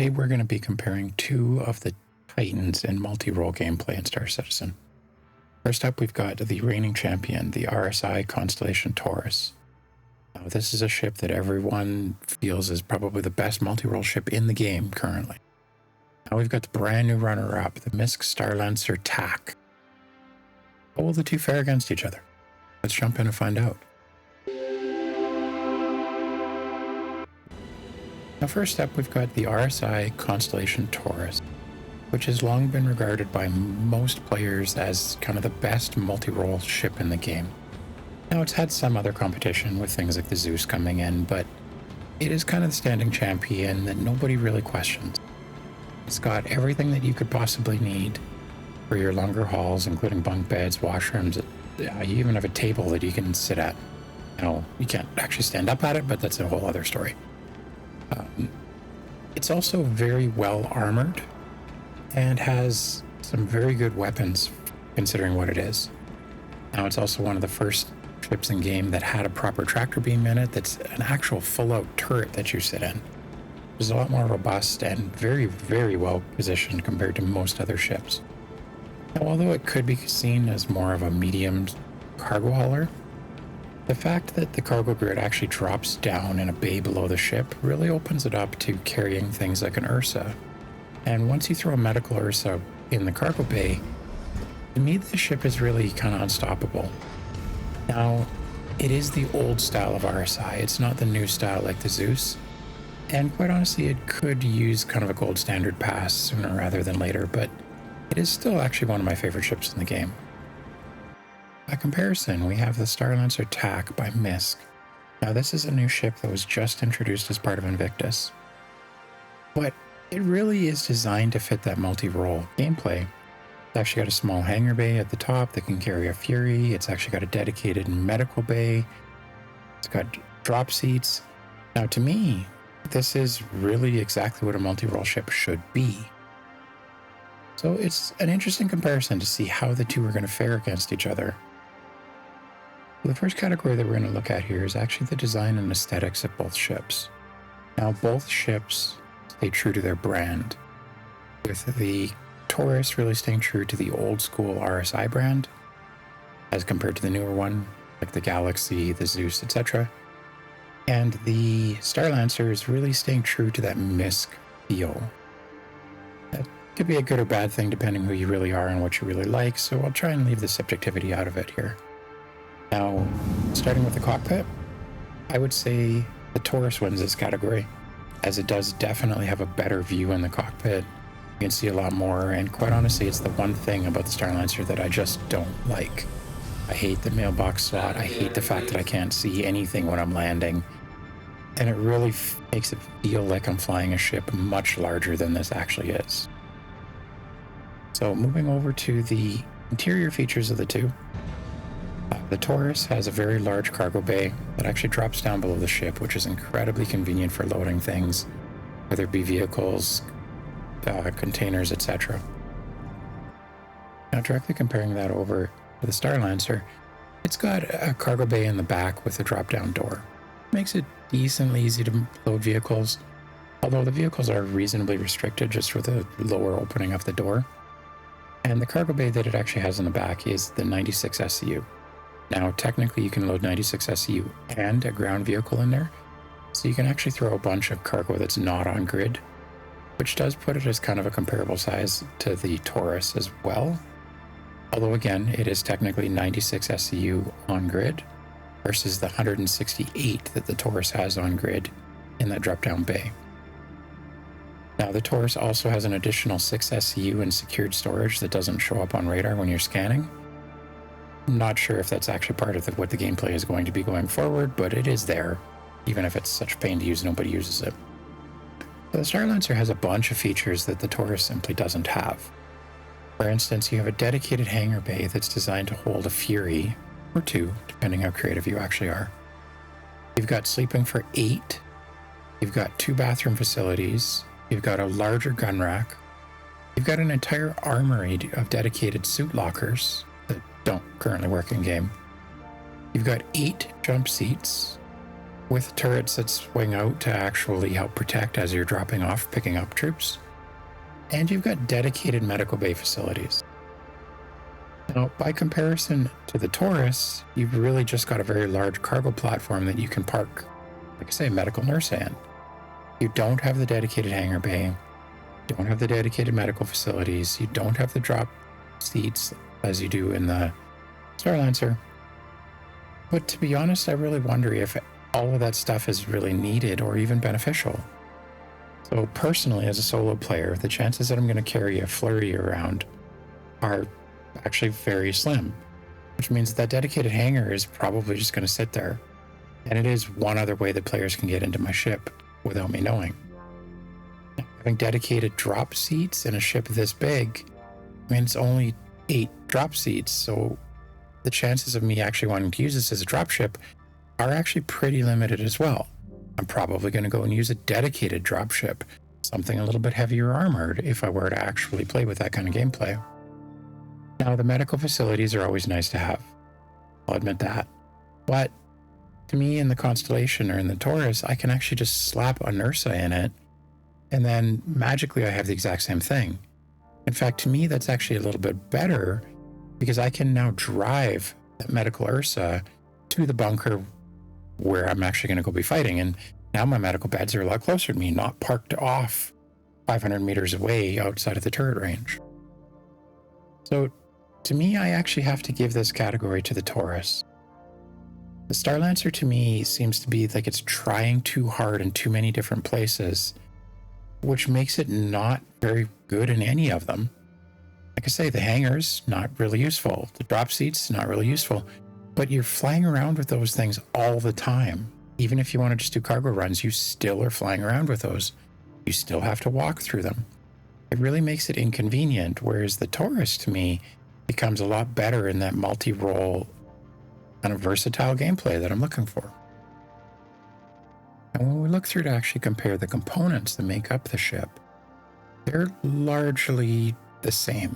Today we're going to be comparing two of the titans in multi-role gameplay in Star Citizen. First up, we've got the reigning champion, the RSI Constellation Taurus. Now, this is a ship that everyone feels is probably the best multi-role ship in the game currently. Now we've got the brand new runner-up, the MISC Starlancer TAC. How will the two fare against each other? Let's jump in and find out. Now first up, we've got the RSI Constellation Taurus, which has long been regarded by most players as kind of the best multi-role ship in the game. Now it's had some other competition with things like the Zeus coming in, but it is kind of the standing champion that nobody really questions. It's got everything that you could possibly need for your longer hauls, including bunk beds, washrooms. You even have a table that you can sit at. Now, you can't actually stand up at it, but that's a whole other story. It's also very well armored and has some very good weapons considering what it is. Now, it's also one of the first ships in game that had a proper tractor beam in it that's an actual full-out turret that you sit in. It's a lot more robust and very, very well positioned compared to most other ships. Now, although it could be seen as more of a medium cargo hauler, the fact that the cargo grid actually drops down in a bay below the ship really opens it up to carrying things like an Ursa. And once you throw a medical Ursa in the cargo bay, to me the ship is really kind of unstoppable. Now, it is the old style of RSI, it's not the new style like the Zeus. And quite honestly, it could use kind of a gold standard pass sooner rather than later, but it is still actually one of my favorite ships in the game. By comparison, we have the Starlancer TAC by MISC. Now this is a new ship that was just introduced as part of Invictus, but it really is designed to fit that multi-role gameplay. It's actually got a small hangar bay at the top that can carry a Fury. It's actually got a dedicated medical bay. It's got drop seats. Now to me, this is really exactly what a multi-role ship should be. So it's an interesting comparison to see how the two are going to fare against each other. The first category that we're going to look at here is actually the design and aesthetics of both ships. Now both ships stay true to their brand, with the Taurus really staying true to the old school RSI brand as compared to the newer one like the Galaxy, the Zeus, etc. And the Starlancer is really staying true to that MISC feel. That could be a good or bad thing depending who you really are and what you really like, so I'll try and leave the subjectivity out of it here. Now, starting with the cockpit, I would say the Taurus wins this category, as it does definitely have a better view in the cockpit. You can see a lot more, and quite honestly, it's the one thing about the Starlancer that I just don't like. I hate the mailbox slot, I hate the fact that I can't see anything when I'm landing, and it really makes it feel like I'm flying a ship much larger than this actually is. So moving over to the interior features of the two, the Taurus has a very large cargo bay that actually drops down below the ship, which is incredibly convenient for loading things, whether it be vehicles, containers, etc. Now, directly comparing that over to the Starlancer, it's got a cargo bay in the back with a drop-down door. Makes it decently easy to load vehicles, although the vehicles are reasonably restricted just with a lower opening of the door. And the cargo bay that it actually has in the back is the 96 SCU. Now, technically, you can load 96 SCU and a ground vehicle in there, so you can actually throw a bunch of cargo that's not on grid, which does put it as kind of a comparable size to the Taurus as well. Although, again, it is technically 96 SCU on grid versus the 168 that the Taurus has on grid in that drop-down bay. Now, the Taurus also has an additional 6 SCU in secured storage that doesn't show up on radar when you're scanning. I'm not sure if that's actually part of what the gameplay is going to be going forward, but it is there. Even if it's such a pain to use, nobody uses it. So the Starlancer has a bunch of features that the Taurus simply doesn't have. For instance, you have a dedicated hangar bay that's designed to hold a Fury, or 2, depending how creative you actually are. You've got sleeping for 8. You've got 2 bathroom facilities. You've got a larger gun rack. You've got an entire armory of dedicated suit lockers that don't currently work in game. You've got 8 jump seats. with turrets that swing out to actually help protect as you're dropping off, picking up troops. And you've got dedicated medical bay facilities. Now, by comparison to the Taurus, you've really just got a very large cargo platform that you can park, like I say, a medical nurse in. You don't have the dedicated hangar bay, you don't have the dedicated medical facilities, you don't have the drop seats as you do in the Starlancer. But to be honest, I really wonder if all of that stuff is really needed or even beneficial. So personally, as a solo player, the chances that I'm going to carry a flurry around are actually very slim, which means that dedicated hangar is probably just going to sit there. And it is one other way that players can get into my ship without me knowing. Now, having dedicated drop seats in a ship this big, I mean, it's only 8 drop seats, so the chances of me actually wanting to use this as a drop ship are actually pretty limited as well. I'm probably going to go and use a dedicated drop ship, something a little bit heavier armored if I were to actually play with that kind of gameplay. Now, the medical facilities are always nice to have, I'll admit that. But to me, in the Constellation or in the Taurus, I can actually just slap a Nursa in it, and then magically I have the exact same thing. In fact, to me, that's actually a little bit better because I can now drive that medical Ursa to the bunker where I'm actually going to go be fighting. And now my medical beds are a lot closer to me, not parked off 500 meters away outside of the turret range. So to me, I actually have to give this category to the Taurus. The Starlancer to me seems to be like it's trying too hard in too many different places, which makes it not very good in any of them. Like I say, the hangars, not really useful. The drop seats, not really useful. But you're flying around with those things all the time. Even if you want to just do cargo runs, you still are flying around with those. You still have to walk through them. It really makes it inconvenient, whereas the Taurus, to me, becomes a lot better in that multi-role kind of versatile gameplay that I'm looking for. And when we look through to actually compare the components that make up the ship, they're largely the same.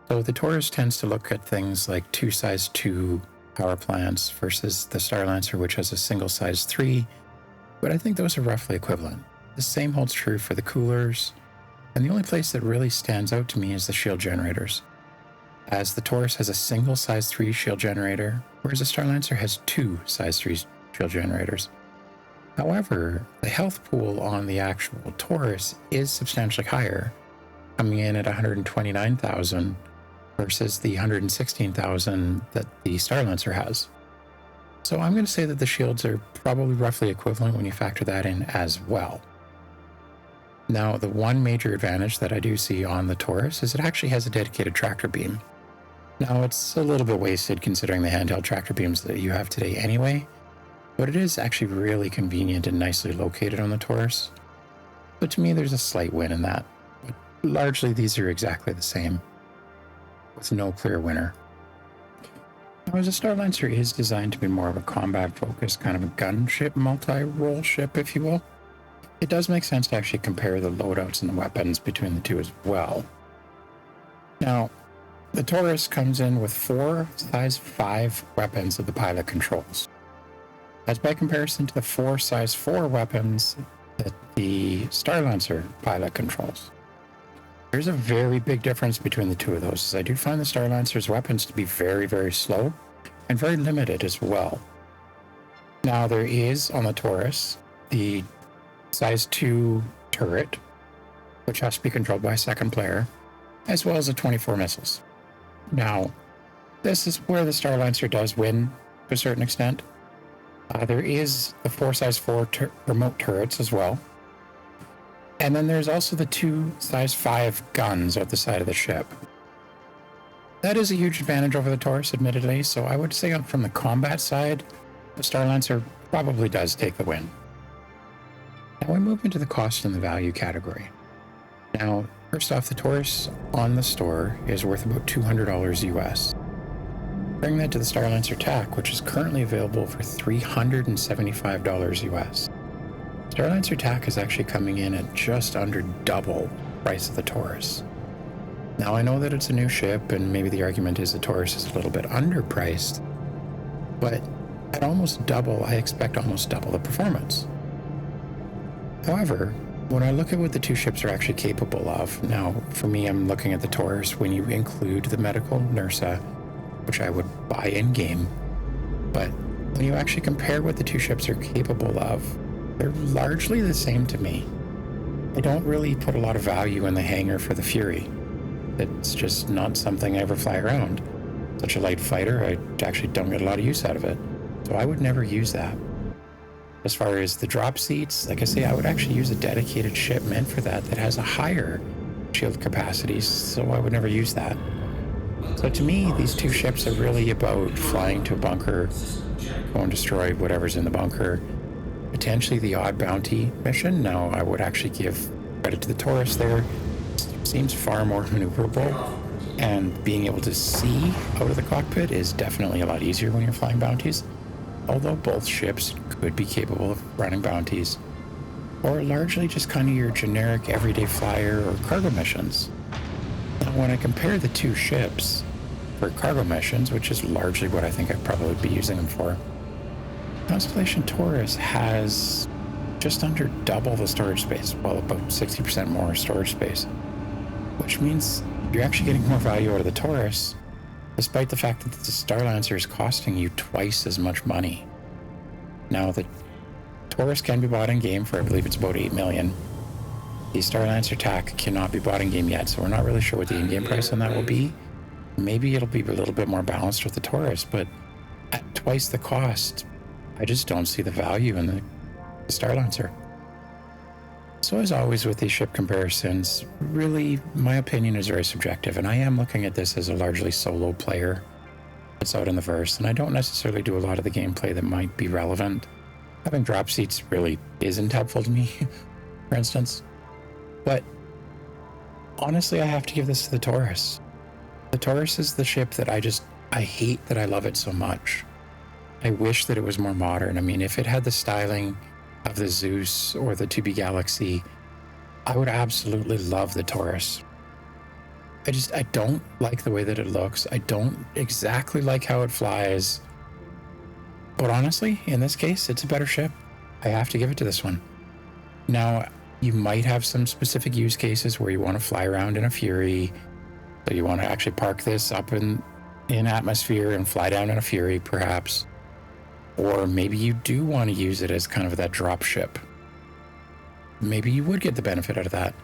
So the Taurus tends to look at things like 2 size 2 power plants versus the Starlancer, which has a single size 3, but I think those are roughly equivalent. The same holds true for the coolers, and the only place that really stands out to me is the shield generators, as the Taurus has a single size 3 shield generator, whereas the Starlancer has 2 size 3 shield generators. However, the health pool on the actual Taurus is substantially higher, coming in at 129,000 versus the 116,000 that the Starlancer has. So I'm going to say that the shields are probably roughly equivalent when you factor that in as well. Now, the one major advantage that I do see on the Taurus is it actually has a dedicated tractor beam. Now, it's a little bit wasted considering the handheld tractor beams that you have today anyway, but it is actually really convenient and nicely located on the Taurus. But to me, there's a slight win in that. But largely, these are exactly the same, with no clear winner. Now, as a Starlancer is designed to be more of a combat-focused, kind of a gunship, multi-role ship, if you will, it does make sense to actually compare the loadouts and the weapons between the two as well. Now, the Taurus comes in with 4 size 5 weapons that the pilot controls. That's by comparison to the 4 size 4 weapons that the Starlancer pilot controls. There's a very big difference between the two of those, as I do find the Starlancer's weapons to be very, very slow and very limited as well. Now, there is, on the Taurus, the size 2 turret, which has to be controlled by a second player, as well as the 24 missiles. Now, this is where the Starlancer does win to a certain extent. There is the 4 size 4 remote turrets as well. And then there's also the 2 size 5 guns at the side of the ship. That is a huge advantage over the Taurus, admittedly, so I would say from the combat side, the Starlancer probably does take the win. Now we move into the cost and the value category. Now, first off, the Taurus on the store is worth about $200 US. Bring that to the Starlancer TAC, which is currently available for $375 US. Starlancer TAC is actually coming in at just under double the price of the Taurus. Now I know that it's a new ship and maybe the argument is the Taurus is a little bit underpriced, but at I expect almost double the performance. However, when I look at what the two ships are actually capable of, now for me, I'm looking at the Taurus when you include the medical NERSA, which I would buy in game. But when you actually compare what the two ships are capable of, they're largely the same to me. I don't really put a lot of value in the hangar for the Fury. It's just not something I ever fly around. Such a light fighter, I actually don't get a lot of use out of it. So I would never use that. As far as the drop seats, like I say, I would actually use a dedicated ship meant for that has a higher shield capacity, so I would never use that. So to me, these two ships are really about flying to a bunker, go and destroy whatever's in the bunker, potentially the odd bounty mission. Now, I would actually give credit to the Taurus there. Seems far more maneuverable, and being able to see out of the cockpit is definitely a lot easier when you're flying bounties. Although both ships could be capable of running bounties, or largely just kind of your generic everyday flyer or cargo missions. Now, when I compare the two ships for cargo missions, which is largely what I think I'd probably be using them for, Constellation Taurus has just under double the storage space, well, about 60% more storage space, which means you're actually getting more value out of the Taurus, despite the fact that the Starlancer is costing you twice as much money. Now, the Taurus can be bought in game for, I believe it's about 8 million. The Starlancer TAC cannot be bought in game yet, so we're not really sure what the in-game price on that will be. Maybe it'll be a little bit more balanced with the Taurus, but at twice the cost, I just don't see the value in the Starlancer. So as always with these ship comparisons, really, my opinion is very subjective, and I am looking at this as a largely solo player that's out in the verse, and I don't necessarily do a lot of the gameplay that might be relevant. Having drop seats really isn't helpful to me, for instance. But honestly, I have to give this to the Taurus. The Taurus is the ship that I hate that I love it so much. I wish that it was more modern. I mean, if it had the styling of the Zeus or the 2B Galaxy, I would absolutely love the Taurus. I don't like the way that it looks. I don't exactly like how it flies. But honestly, in this case, it's a better ship. I have to give it to this one. Now, you might have some specific use cases where you want to fly around in a Fury, so you want to actually park this up in atmosphere and fly down in a Fury, perhaps. Or maybe you do want to use it as kind of that drop ship. Maybe you would get the benefit out of that.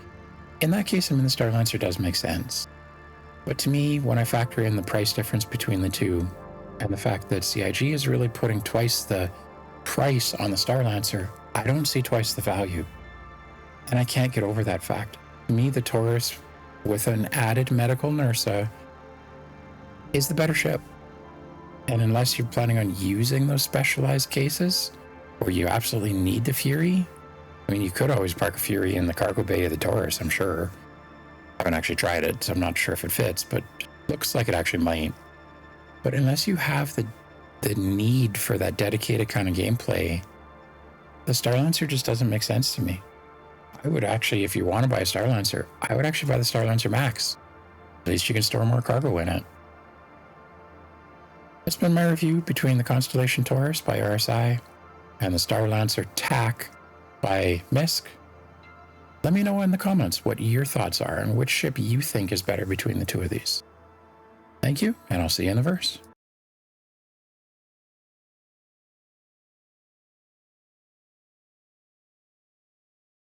In that case, I mean, the Starlancer does make sense. But to me, when I factor in the price difference between the two, and the fact that CIG is really putting twice the price on the Starlancer, I don't see twice the value. And I can't get over that fact. To me, the Taurus, with an added medical NERSA, is the better ship. And unless you're planning on using those specialized cases, or you absolutely need the Fury, I mean, you could always park a Fury in the cargo bay of the Taurus, I'm sure. I haven't actually tried it, so I'm not sure if it fits, but looks like it actually might. But unless you have the need for that dedicated kind of gameplay, the Starlancer just doesn't make sense to me. I would actually, if you want to buy a Starlancer, I would actually buy the Starlancer Max. At least you can store more cargo in it. That's been my review between the Constellation Taurus by RSI and the Starlancer TAC by MISC. Let me know in the comments what your thoughts are and which ship you think is better between the two of these. Thank you, and I'll see you in the verse.